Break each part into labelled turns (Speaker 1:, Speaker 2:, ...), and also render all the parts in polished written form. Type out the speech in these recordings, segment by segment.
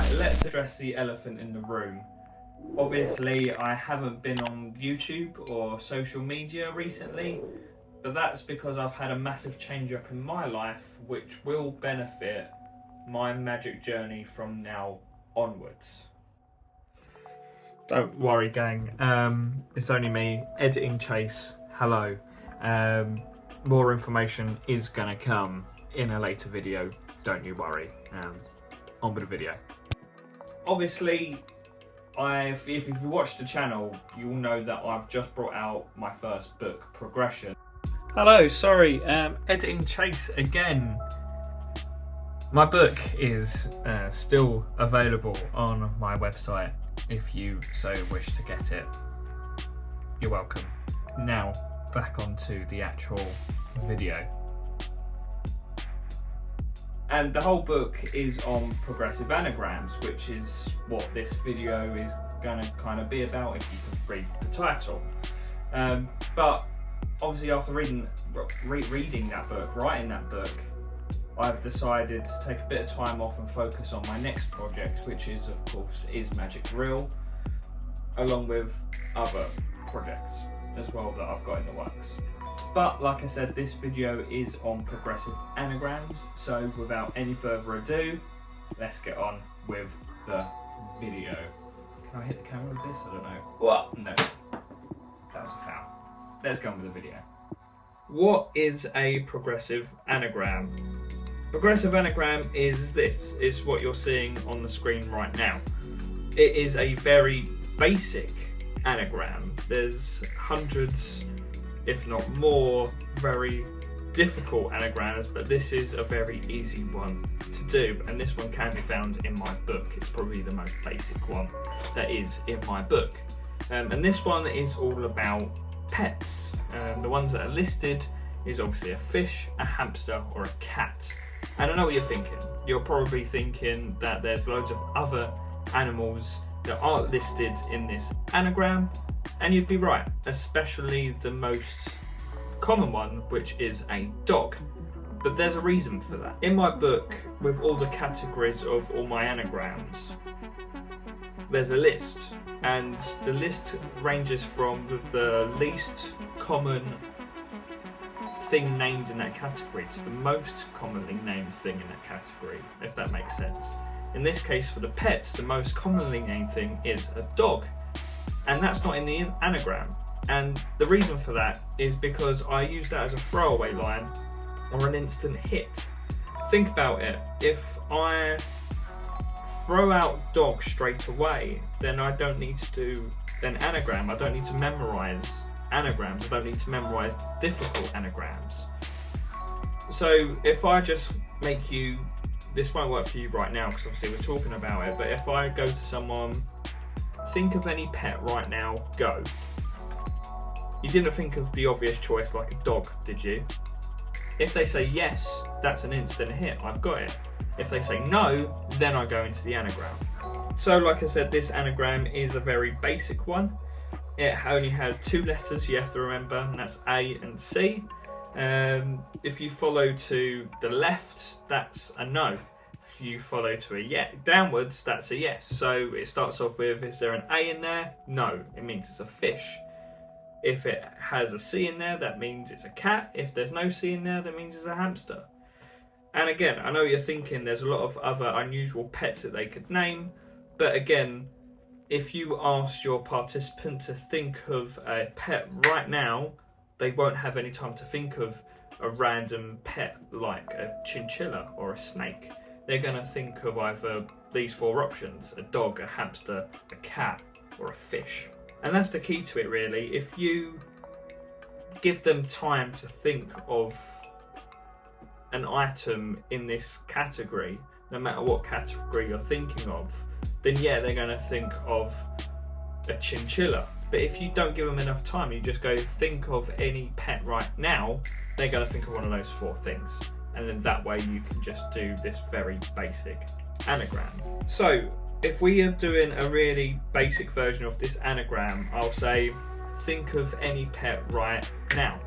Speaker 1: Right, let's address the elephant in the room. Obviously, I haven't been on YouTube or social media recently, but that's because I've had a massive change up in my life which will benefit my magic journey from now onwards. Don't worry, gang. It's only me, Editing Chase. Hello. More information is gonna come in a later video. Don't you worry. On with the video. Obviously, if you've watched the channel, you'll know that I've just brought out my first book, Progression. Hello, sorry, Editing Chase again. My book is still available on my website if you so wish to get it. You're welcome. Now, back onto the actual video. And the whole book is on progressive anagrams, which is what this video is going to kind of be about if you can read the title. But obviously after reading that book, writing that book, I've decided to take a bit of time off and focus on my next project, which is, of course, Is Magic Real, along with other projects as well that I've got in the works. But like I said, this video is on progressive anagrams, so without any further ado, let's get on with the video. Can I hit the camera with this? I don't know. What? No. That was a foul. Let's go on with the video. What is a progressive anagram? Progressive anagram is this. It's what you're seeing on the screen right now. It is a very basic anagram. There's hundreds, if not more, very difficult anagrams, but this is a very easy one to do, and this one can be found in my book. It's probably the most basic one that is in my book. And this one is all about pets. The ones that are listed is obviously a fish, a hamster, or a cat. And I know what you're thinking. You're probably thinking that there's loads of other animals that aren't listed in this anagram, and you'd be right, especially the most common one, which is a dog. But there's a reason for that. In my book, with all the categories of all my anagrams, there's a list, and the list ranges from the least common thing named in that category to the most commonly named thing in that category, if that makes sense. In this case, for the pets, the most commonly named thing is a dog, and that's not in the anagram. And the reason for that is because I use that as a throwaway line or an instant hit. Think about it. If I throw out dog straight away, then I don't need to do an anagram. I don't need to memorize anagrams. I don't need to memorize difficult anagrams. So if I just make you, this won't work for you right now because obviously we're talking about it, but if I go to someone, think of any pet right now, go. You didn't think of the obvious choice like a dog, did you? If they say yes, that's an instant hit, I've got it. If they say no, then I go into the anagram. So like I said, this anagram is a very basic one. It only has two letters you have to remember, and that's A and C. If you follow to the left, that's a no. If you follow to a downwards, that's a yes. So it starts off with, is there an A in there? No, it means it's a fish. If it has a C in there, that means it's a cat. If there's no C in there, that means it's a hamster. And again, I know you're thinking there's a lot of other unusual pets that they could name, but again, if you ask your participant to think of a pet right now, they won't have any time to think of a random pet like a chinchilla or a snake. They're going to think of either these four options: a dog, a hamster, a cat, or a fish. And that's the key to it, really. If you give them time to think of an item in this category, no matter what category you're thinking of, then yeah, they're going to think of a chinchilla. But if you don't give them enough time, you just go think of any pet right now, they're going to think of one of those four things. And then that way you can just do this very basic anagram. So if we are doing a really basic version of this anagram, I'll say, think of any pet right now.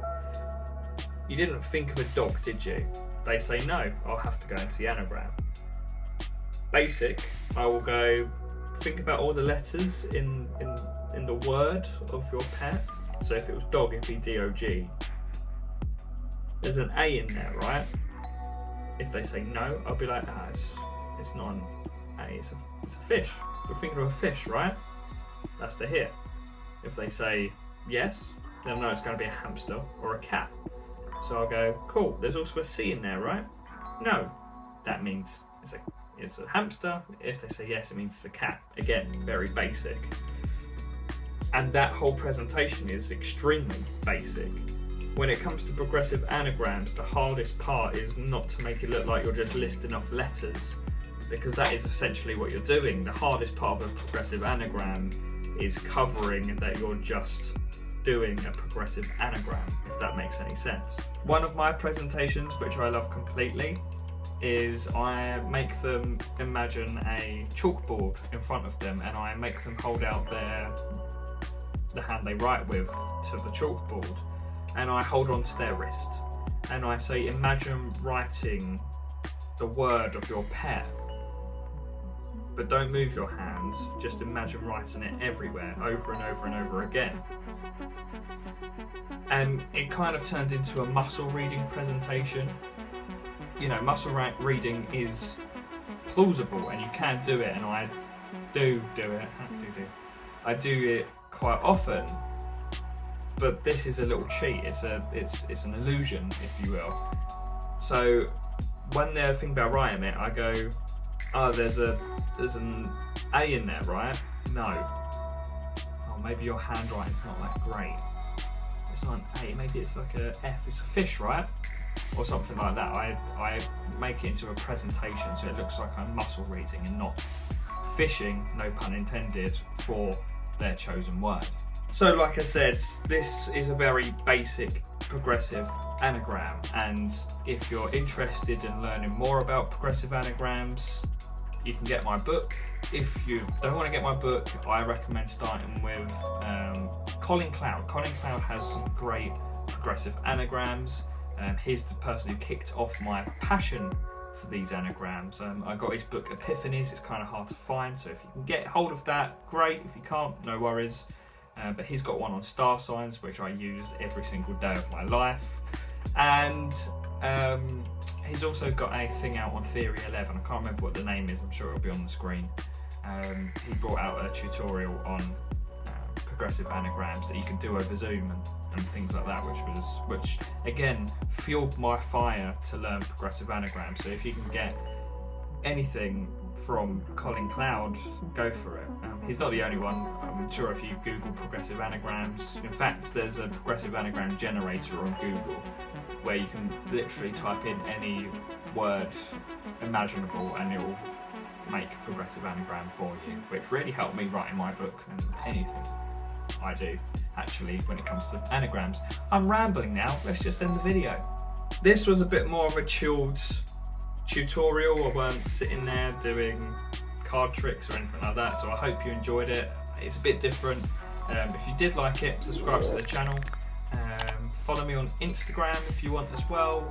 Speaker 1: You didn't think of a dog, did you? They say no, I'll have to go into the anagram. basic, I will go think about all the letters in the word of your pet. So if it was dog, it'd be D-O-G. There's an A in there, right? If they say no, I'll be like, it's not an A, it's a fish. We're thinking of a fish, right? That's the hit. If they say yes, then I know it's going to be a hamster or a cat. So I'll go, cool, there's also a C in there, right? No, that means it's a hamster. If they say yes, it means it's a cat. Again, very basic. And that whole presentation is extremely basic. When it comes to progressive anagrams, the hardest part is not to make it look like you're just listing off letters, because that is essentially what you're doing. The hardest part of a progressive anagram is covering that you're just doing a progressive anagram, if that makes any sense. One of my presentations, which I love completely, is I make them imagine a chalkboard in front of them, and I make them hold out the hand they write with to the chalkboard, and I hold on to their wrist, and I say, imagine writing the word of your pet, but don't move your hands, just imagine writing it everywhere, over and over and over again. And it kind of turned into a muscle reading presentation. You know, muscle reading is plausible and you can do it, and I do it. I do it quite often, but this is a little cheat. It's an illusion, if you will. So when they're thinking about writing it, I go, oh, there's an A in there, right? No. Oh, maybe your handwriting's not that great. It's not an A, maybe it's like a F. It's a fish, right? Or something like that. I make it into a presentation so it looks like I'm muscle reading and not fishing, no pun intended, for their chosen word. So like I said, this is a very basic progressive anagram, and if you're interested in learning more about progressive anagrams, you can get my book. If you don't want to get my book, I recommend starting with Colin Cloud. Colin Cloud has some great progressive anagrams. He's the person who kicked off my passion for these anagrams. I got his book Epiphanies. It's kind of hard to find, so if you can get hold of that, great. If you can't, no worries. But he's got one on star signs, which I use every single day of my life. And he's also got a thing out on Theory 11. I can't remember what the name is. I'm sure it'll be on the screen. He brought out a tutorial on progressive anagrams that you can do over Zoom and things like that, which again fueled my fire to learn progressive anagrams. So if you can get anything from Colin Cloud, go for it. He's not the only one. I'm sure if you Google progressive anagrams, in fact there's a progressive anagram generator on Google where you can literally type in any word imaginable and it'll make a progressive anagram for you, which really helped me writing my book and anything I do actually when it comes to anagrams. I'm rambling now, let's just end the video. This was a bit more of a chilled tutorial. I weren't sitting there doing card tricks or anything like that, so I hope you enjoyed it. It's a bit different. If you did like it, subscribe to the channel. Follow me on Instagram if you want as well.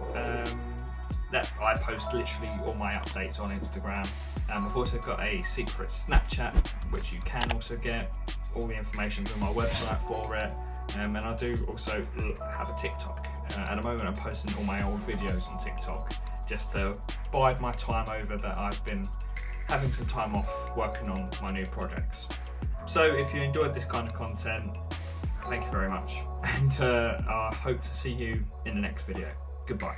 Speaker 1: That I post literally all my updates on Instagram. I've also got a secret Snapchat which you can also get. All the information's on my website for it. And I do also have a TikTok. At the moment I'm posting all my old videos on TikTok just to bide my time over that I've been having some time off working on my new projects. So if you enjoyed this kind of content, thank you very much, and I hope to see you in the next video. Goodbye.